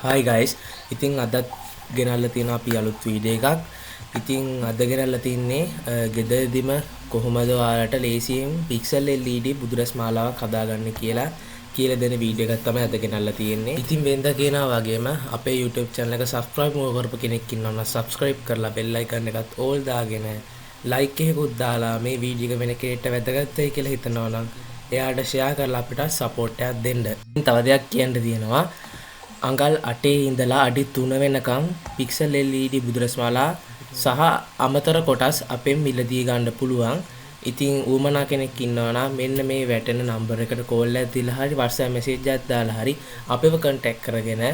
Hi guys. ඉතින් අදත් ගෙනල්ලා තියෙන අපි අලුත් වීඩියෝ එකක්. ඉතින් අද ගෙනල්ලා තින්නේ ගෙදරදිම කොහොමද ඔයාලට ලේසියෙන් Pixel LED බුදුරස් මාලාවක් හදාගන්න කියලා දෙන වීඩියෝ එකක් තමයි අද ගෙනල්ලා තියෙන්නේ. ඉතින් වෙනද කියනවා වගේම අපේ YouTube channel එක subscribe කරපු කෙනෙක් ඉන්නවා නම් subscribe කරලා bell icon එකත් all දාගෙන like එකකුත් දාලා මේ වීඩියෝ එක වෙන කෙනෙක්ට වැදගත් වෙයි කියලා හිතනවා නම් එයාට share කරලා අපිට support එකක් දෙන්න. තව දෙයක් කියන්න තියෙනවා. අඟල් 8 ඉඳලා අඩි 3 වෙනකම් Pixel LED බුදුරස්මාලා සහ අමතර කොටස් අපෙන් මිලදී ගන්න පුළුවන්. ඉතින් ඌමනා කෙනෙක් ඉන්නවා නම් මෙන්න මේ වැටෙන නම්බර් එකට කෝල් එකක් දීලා හරි WhatsApp message එකක් දාලා හරි අපිව contact කරගෙන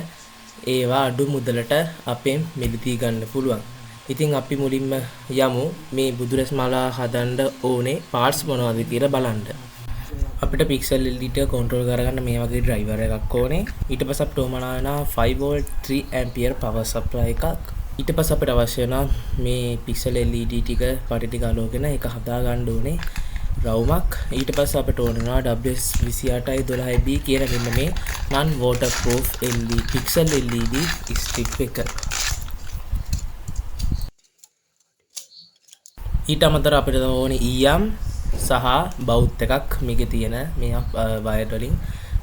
ඒවා අඩු මුදලට අපෙන් මිලදී ගන්න පුළුවන්. ඉතින් අපි මුලින්ම යමු මේ බුදුරස්මාලා හදන්න ඕනේ parts මොනවද කියලා බලන්න. අපිට Pixel LED එක control කරගන්න මේ වගේ driver එකක් ඕනේ. ඊට පස්සේ අපිට ඕමනා 5 volt 3 ampere power supply එකක්. ඊට පස්සේ අපිට අවශ්‍ය වෙනවා මේ Pixel LED ටික පටි ටික අලෝගෙන ඒක හදා ගන්න ඕනේ රවුමක්. ඊට පස්සේ අපිට ඕන වෙනවා WS28i12b කියන මෙන්න මේ non waterproof LED Pixel LED strip එක. ඊට අමතරව අපිට ඕනේ EM සහ බවුත් එකක් මේකේ තියෙන මේ වයර් වලින්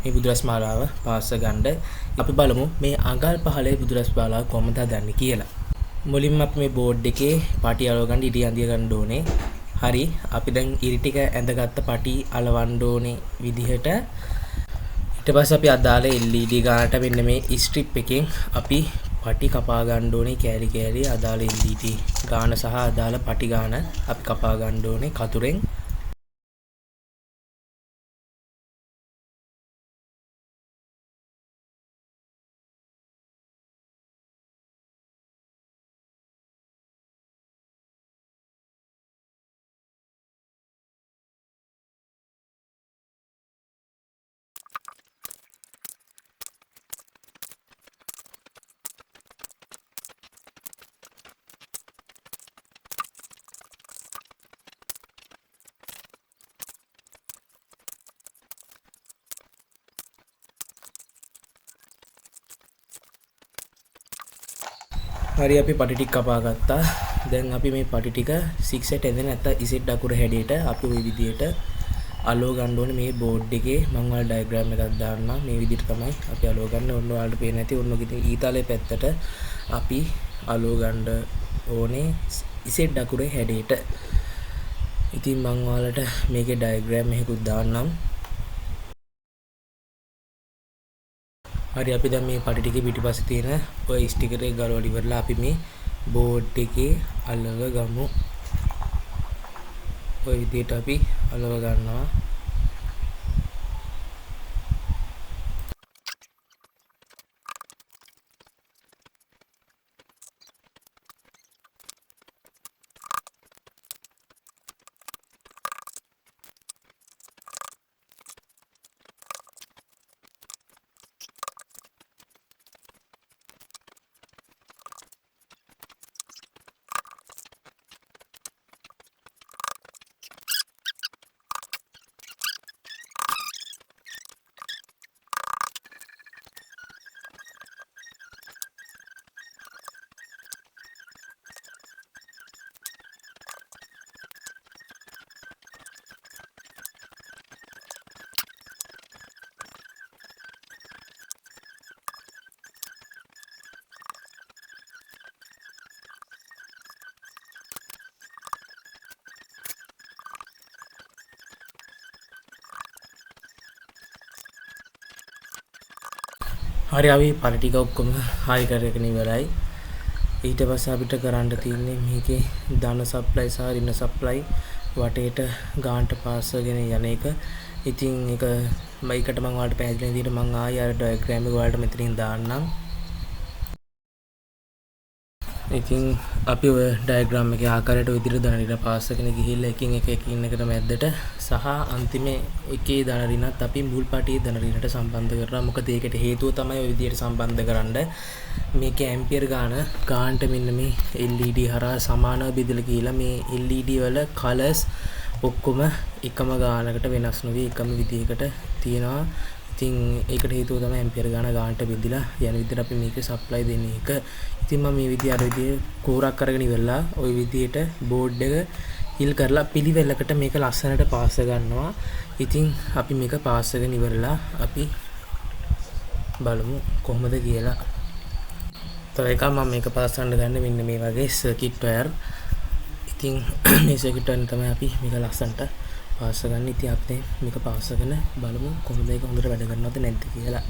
මේ බුදුරස් මාලාව පාස්ස ගන්න. අපි බලමු මේ අඟල් 15 බුදුරස් මාලාව කොහොමද හදන්නේ කියලා. මුලින්ම අපි මේ බෝඩ් එකේ පටි අලව ගන්න ඉරි අඳිය ගන්න ඕනේ. හරි අපි දැන් ඉරි ටික ඇඳගත්ත පටි අලවන්න ඕනේ විදිහට. ඊට පස්සේ අපි අදාළ LED ගානට මෙන්න මේ ස්ට්‍රිප් එකෙන් අපි පටි කපා ගන්න ඕනේ කෑලි කෑලි අදාළ LED ගාන සහ අදාළ පටි ගාන අපි කපා ගන්න ඕනේ කතුරෙන්. හරි අපි පටි ටික කපා ගත්තා. දැන් අපි මේ පටි ටික 6 set එදෙන නැත්නම් ඉසෙට් අකුර හැඩයට අපි ওই විදිහට අලෝ ගන්න ඕනේ මේ බෝඩ් එකේ. මම ඔයාලට ඩයග්‍රෑම් එකක් දාන්නම්. මේ විදිහට තමයි අපි අලෝ ගන්න. ඔන්න ඔයාලට පේන්නේ නැති ඔන්න ඉතින් ඊතාලේ පැත්තට අපි අලෝ ගන්න ඕනේ ඉසෙට් අකුරේ හැඩයට. ඉතින් මම ඔයාලට මේකේ ඩයග්‍රෑම් එකකුත් දාන්නම්. හරි අපි දැන් මේ පටි ටිකේ පිටිපස්සේ තියෙන ඔය ස්ටිකර් එක ගලවලා ඉවරලා අපි මේ බෝඩ් එකේ අලව ගමු. ඔය විදිහට අපි අලව ගන්නවා. හරි අපි පටි ටික ඔක්කොම හයි කරගෙන ඉවරයි. ඊට පස්සේ අපිට කරන්න තියෙන්නේ මේකේ ධන සප්ලයි සහ ඍණ සප්ලයි වටේට ගාන්ට පාස්සගෙන යන එක. ඉතින් ඒක මයිකට මම ඔයාලට පැහැදිලි විදිහට මම ආයෙ අර ඩයග්‍රෑම් එක ඔයාලට මෙතනින් දාන්නම්. ඉතින් අපි ඔය ඩයග්‍රෑම් එකේ ආකාරයට ඔය විදිහට ධන ඍණ පාස්සගෙන ගිහිල්ලා එකින් එක එකින් එකට මැද්දට සහ අන්තිමේ එකේ ධන ඍණත් අපි මුල් පාටියේ ධන ඍණට සම්බන්ධ කරනවා. මොකද ඒකට හේතුව තමයි ඔය විදිහට සම්බන්ධ කරන්න. මේකේ ඇම්පියර් ගානට මෙන්න මේ LED හරහා සමානව බෙදලා කියලා මේ LED වල කලර්ස් ඔක්කොම එකම ගානකට වෙනස් නොවි එකම විදිහකට තියෙනවා. ඉතින් ඒකට හේතුව තමයි ඇම්පියර් ගානට බෙදලා යන විදිහට අපි මේක සප්ලයි දෙන එක. ඉතින් මම මේ විදිහ අර විදිහ කෝරක් අරගෙන ඉවරලා ওই විදිහට බෝඩ් එක හිල් කරලා පිළිවෙලකට මේක ලස්සනට පාස ගන්නවා. ඉතින් අපි මේක පාසගෙන ඉවරලා අපි බලමු කොහොමද කියලා. තව එකක් මම මේක පාසන්න ගන්න මෙන්න මේ වගේ සර්කිට් වයර්. ඉතින් මේ සර්කිට් වයර් තමයි අපි මේක ලස්සනට පාස ගන්න. ඉතින් අපි මේක පාසගෙන බලමු කොහොමද ඒක හොඳට වැඩ කරනවද නැද්ද කියලා.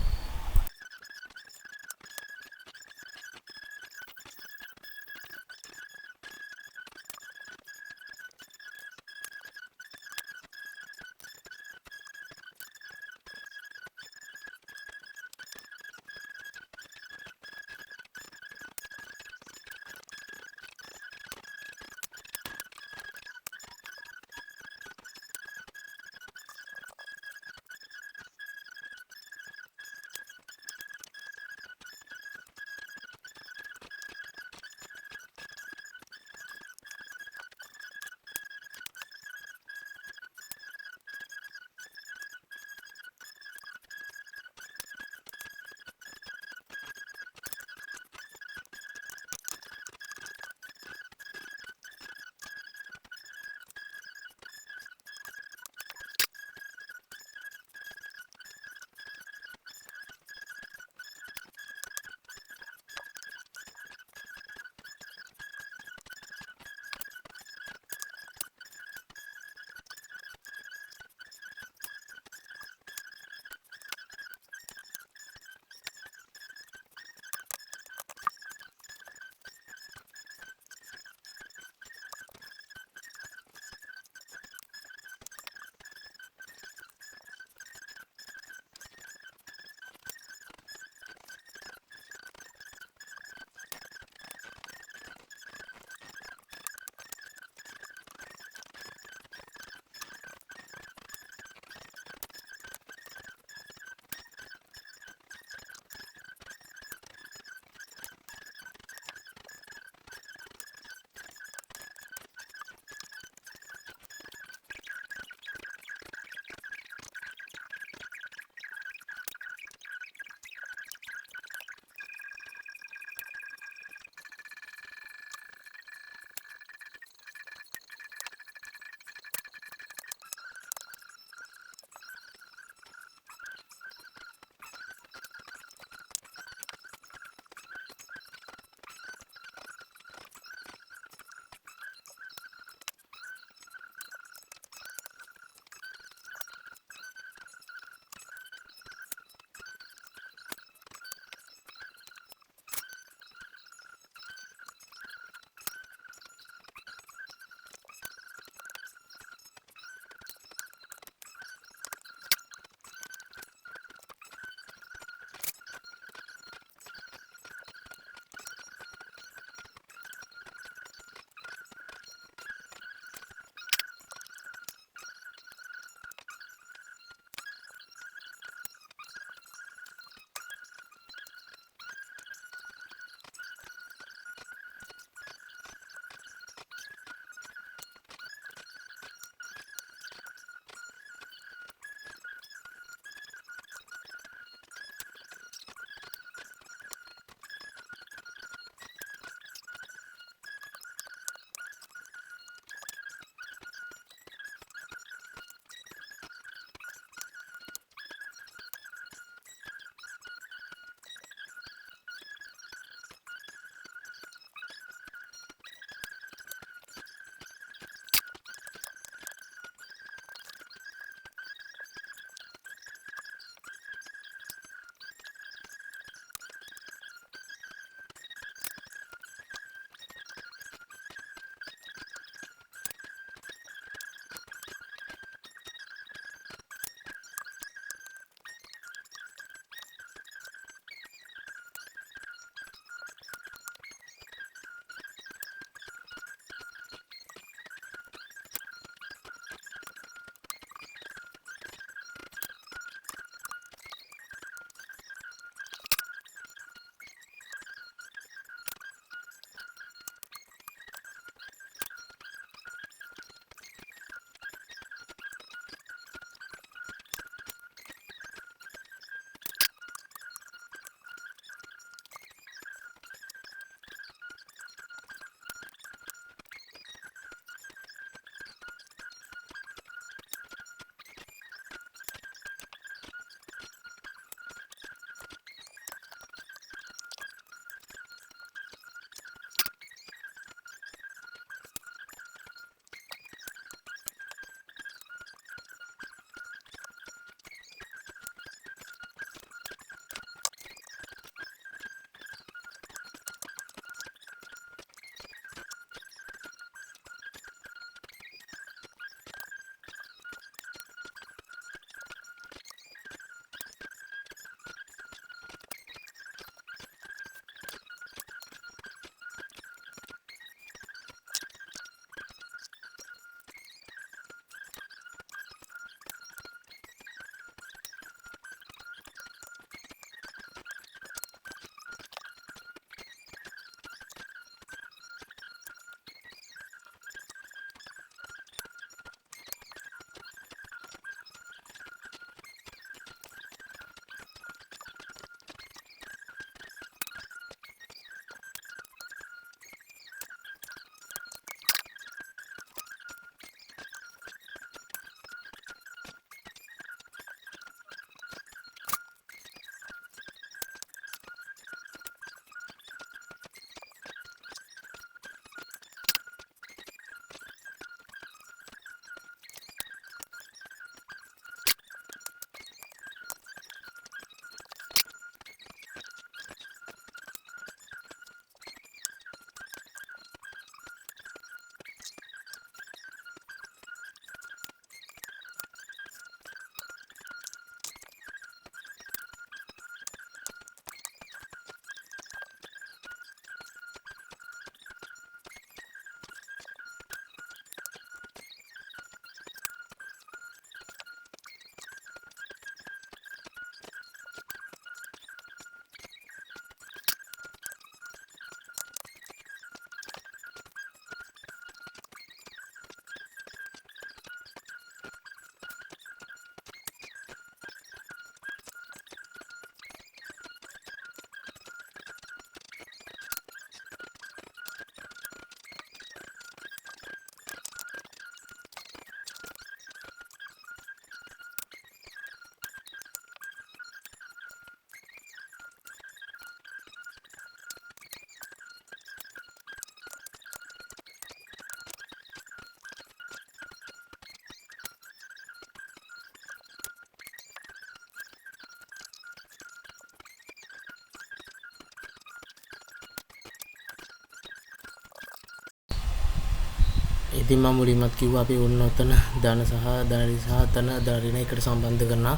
ඉතින් මම මුලින්මත් කිව්වා අපි ඔන්න ඔතන ධන සහ ධනරි සහ ධන ධරින එකට සම්බන්ධ කරනවා.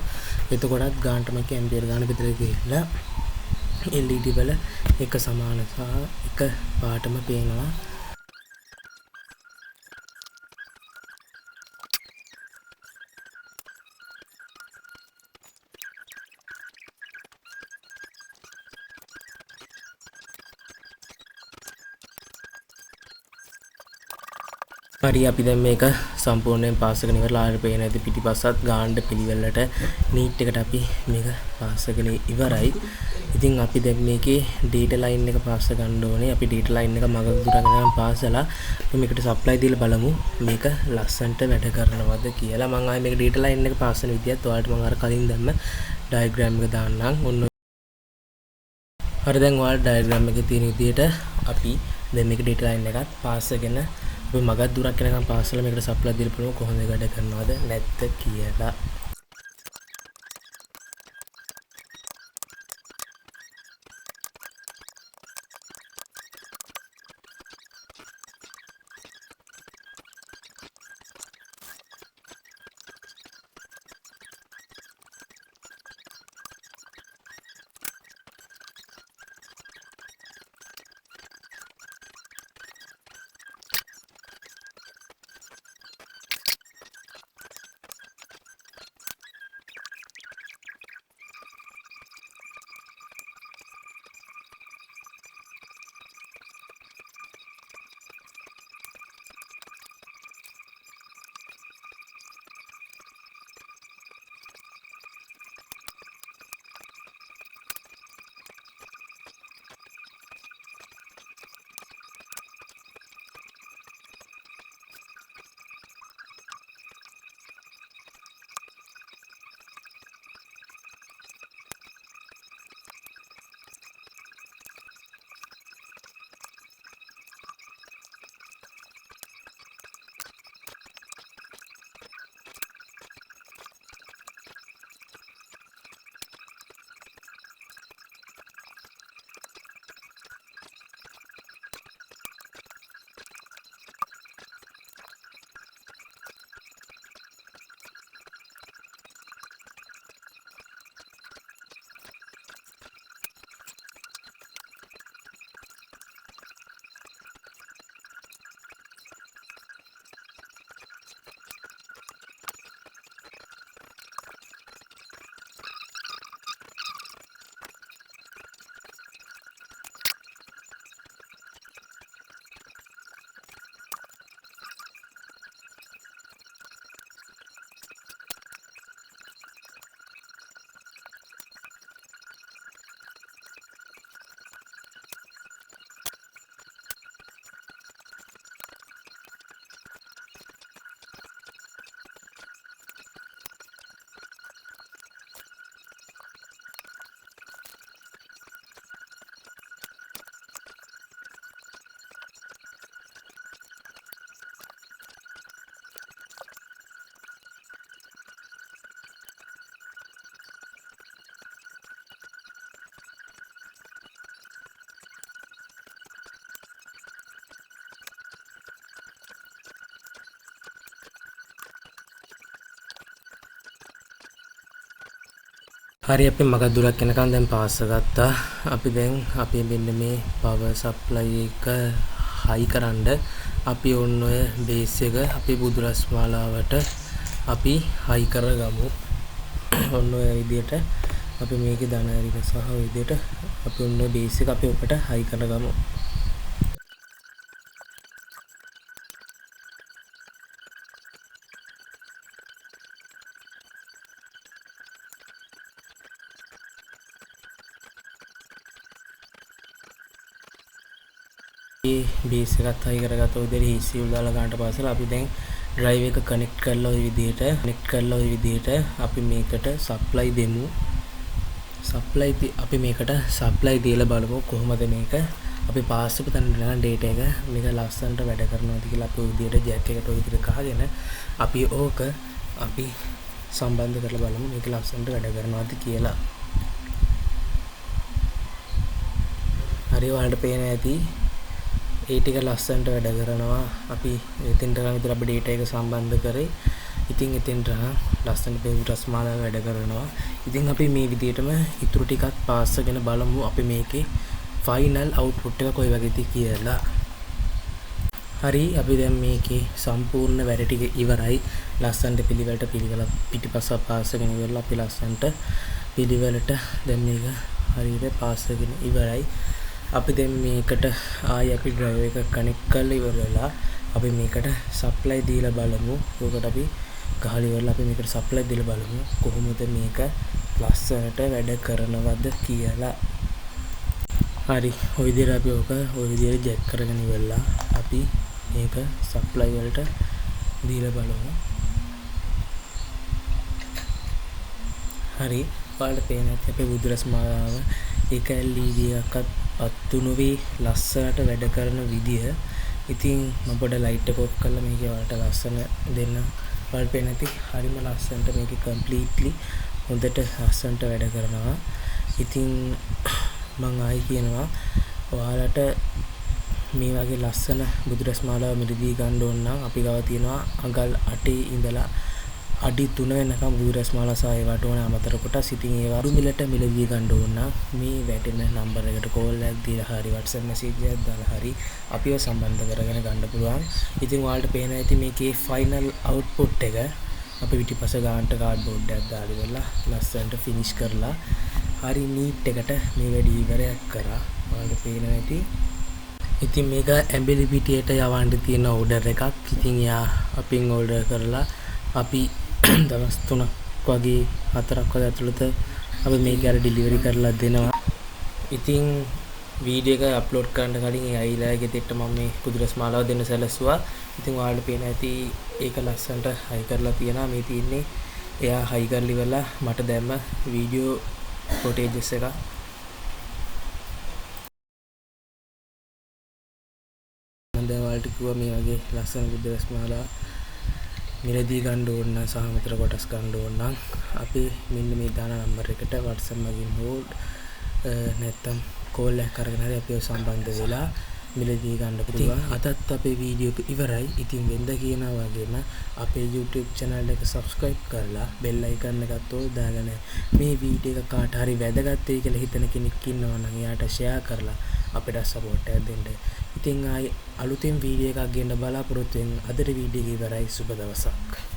එතකොටත් ගානටම ඇම්පියර් ගාන විතර ගිහිල්ලා LED වල එක සමාන සහ එක පාටම පේනවා. හරි අපි දැන් මේක සම්පූර්ණයෙන් පාස් කරගෙන ඉවරලා ආයෙත් පේන ඇති පිටිපස්සත් ගාන්න පිළිවෙලට නීට් එකට අපි මේක පාස් කරගෙන ඉවරයි. ඉතින් අපි දැන් මේකේ ඩේටා ලයින් එක පාස් ගන්න ඕනේ. අපි ඩේටා ලයින් එක මග දුරගෙන යන පාසලා අපි මේකට සප්ලයි දීලා බලමු මේක ලස්සන්ට වැඩ කරනවද කියලා. මම ආයේ මේක ඩේටා ලයින් එක පාස් කරන විදියත් ඔයාලට මම අර කලින් දැම්ම ඩයග්‍රෑම් එක දාන්නම්. ඔන්න හරි දැන් ඔයාලට ඩයග්‍රෑම් එකේ තියෙන විදියට අපි දැන් මේක ඩේටා ලයින් එකත් පාස් කරගෙන අපි මගක් දුරක් යනකම් පාසල මේකට සප්ලයි දීලා බලමු කොහොමද වැඩ කරනවද නැත්ද කියලා. හරි අපි මග දුරක් යනකම් දැන් පාස් ගත්තා. අපි දැන් අපි මෙන්න මේ පවර් සප්ලයි එක හයි කරන්න අපි ඔන්න ඔය බේස් එක අපි බුදුරස් මාලාවට අපි හයි කරගමු. ඔන්න ඔය විදියට අපි මේකේ ධන හරික සහ ඔය විදියට අපි ඔන්න බේස් එක අපි ඔකට හයි කරගමු. බේස් එකත් හයි කරගත්ත ඔය විදිහට ECU දාලා ගන්නට පස්සේ අපි දැන් ඩ්‍රයිව් එක කනෙක්ට් කරලා ඔය විදිහට අපි මේකට සප්ලයි දෙමු. අපි මේකට සප්ලයි දීලා බලමු කොහොමද මේක අපි පාස් කරපු තැන යන ඩේටා එක මේක ලස්සනට වැඩ කරනවද කියලා. අපි ඔය විදිහට ජැක් එකට ඔය විදිහට ගහගෙන අපි ඕක අපි සම්බන්ධ කරලා බලමු මේක ලස්සනට වැඩ කරනවද කියලා. හරි ඔයාලට පේන ඇති ඒ ටික ලස්සනට වැඩ කරනවා. අපි එතෙන්ට නම් විතර අපි data එක සම්බන්ධ කරේ. ඉතින් එතෙන්ට ලස්සනට බුදුරස් මාලාව වැඩ කරනවා. ඉතින් අපි මේ විදිහටම ඉතුරු ටිකත් පාස්සගෙන බලමු අපි මේකේ ෆයිනල් අවුට්පුට් එක කොයි වගේද කියලා. හරි අපි දැන් මේකේ සම්පූර්ණ වැඩ ටික ඉවරයි. ලස්සනට පිළිවෙලට පිටිපස්ස පාස්සගෙන ඉවරලා අපි ලස්සනට පිළිවෙලට දැන් මේක හරියට පාස්සගෙන ඉවරයි. අපි දැන් මේකට ආයි අපි ඩ්‍රයිවර් එක කනෙක්ට් කරලා ඉවරලා අපි මේකට සප්ලයි දීලා බලමු. ඒකට අපි ගහලා ඉවරලා අපි මේකට සප්ලයි දීලා බලමු කොහොමද මේක ලස්සනට වැඩ කරනවද කියලා. හරි ඔය විදිහට අපි ඔය විදිහට ජැක් කරගෙන ඉවරලා අපි මේක සප්ලයි වලට දීලා බලමු. හරි ඔයාලට පේන ඇති අපේ බුදුරස් මාලාව එක LED එකක්වත් පත්තු නොවේ ලස්සනට වැඩ කරන විදිය. ඉතින් මම පොඩ ලයිට් එක ඔෆ් කරලා මේක ඔයාලට ලස්සන දෙන්න. ඔයාලට පේන ඇති හරිම ලස්සනට මේක කම්ප්ලීට්ලි හොඳට ලස්සනට වැඩ කරනවා. ඉතින් මම ආයි කියනවා ඔයාලට මේ වගේ ලස්සන බුදුරස් මාලාව මිලදී ගන්න ඕන නම් අපි ගාව තියෙනවා අඟල් 8 ඉඳලා අඩි 3 වෙනකම් බුදුරස් මාලා සාය වට ඕන අමතර කොටස්. ඉතින් ඒවා මිලට මිලදී ගන්න ඕන නම් මේ වැටෙන නම්බර එකට කෝල් එකක් දීලා හරි WhatsApp message එකක් දාලා හරි අපිව සම්බන්ධ කරගෙන ගන්න පුළුවන්. ඉතින් ඔයාලට පේන ඇති මේකේ ෆයිනල් අවුට්පුට් එක අපි පිටිපස්ස ගානට කාඩ්බෝඩ් එකක් දාලා ඉවරලා ලස්සනට ෆිනිෂ් කරලා හරි නීට් එකට මේ වැඩි ඉවරයක් කරා. ඔයාලට පේන ඇති ඉතින් මේක ඇඹිලි පිටියට යවන්න තියෙන ඕඩර් එකක්. ඉතින් යා අපින් ඕඩර් කරලා අපි දවස් 3ක් වගේ 4ක් වගේ ඇතුළත අපි මේක අර ඩෙලිවරි කරලා දෙනවා. ඉතින් වීඩියෝ එක අප්ලෝඩ් කරන්න කලින් ඒ අයිලා ගෙදෙට්ට මම මේ බුදුරස් මාලාව දෙන්න සැලසුවා. ඉතින් ඔයාලට පේන ඇති ඒක ලස්සනට හයි කරලා තියෙනවා. මේ තියෙන්නේ එයා හයි කරලා ඉවරලා මට දැම්ම වීඩියෝ ෆොටේජස් එක. මම දැන් ඔයාලට කිව්වා මේ වගේ ලස්සන බුදුරස් මාලාව මිලදී ගන්න ඕන නම් සහ මෙතන කොටස් ගන්න ඕන නම් අපි මෙන්න මේ දාන නම්බර එකට WhatsApp මගින් හෝ නැත්නම් කෝල් එකක් කරගෙන හරි අපිව සම්බන්ධ වෙලා මිලදී ගන්න පුළුවන්. අදත් අපේ වීඩියෝ එක ඉවරයි. ඉතින් වෙනද කියනා වගේම අපේ YouTube channel එක subscribe කරලා bell icon එකත් ඕල් දාගෙන මේ වීඩියෝ එක කාට හරි වැදගත් වෙයි කියලා හිතන කෙනෙක් ඉන්නවා නම් එයාට share කරලා අපිට support එකක් දෙන්න. ඉතින් ආයි අලුතෙන් වීඩියෝ එකක් ගෙන්න බලාපොරොත්තු වෙන අදට වීඩියෝ එක ඉවරයි. සුබ දවසක්.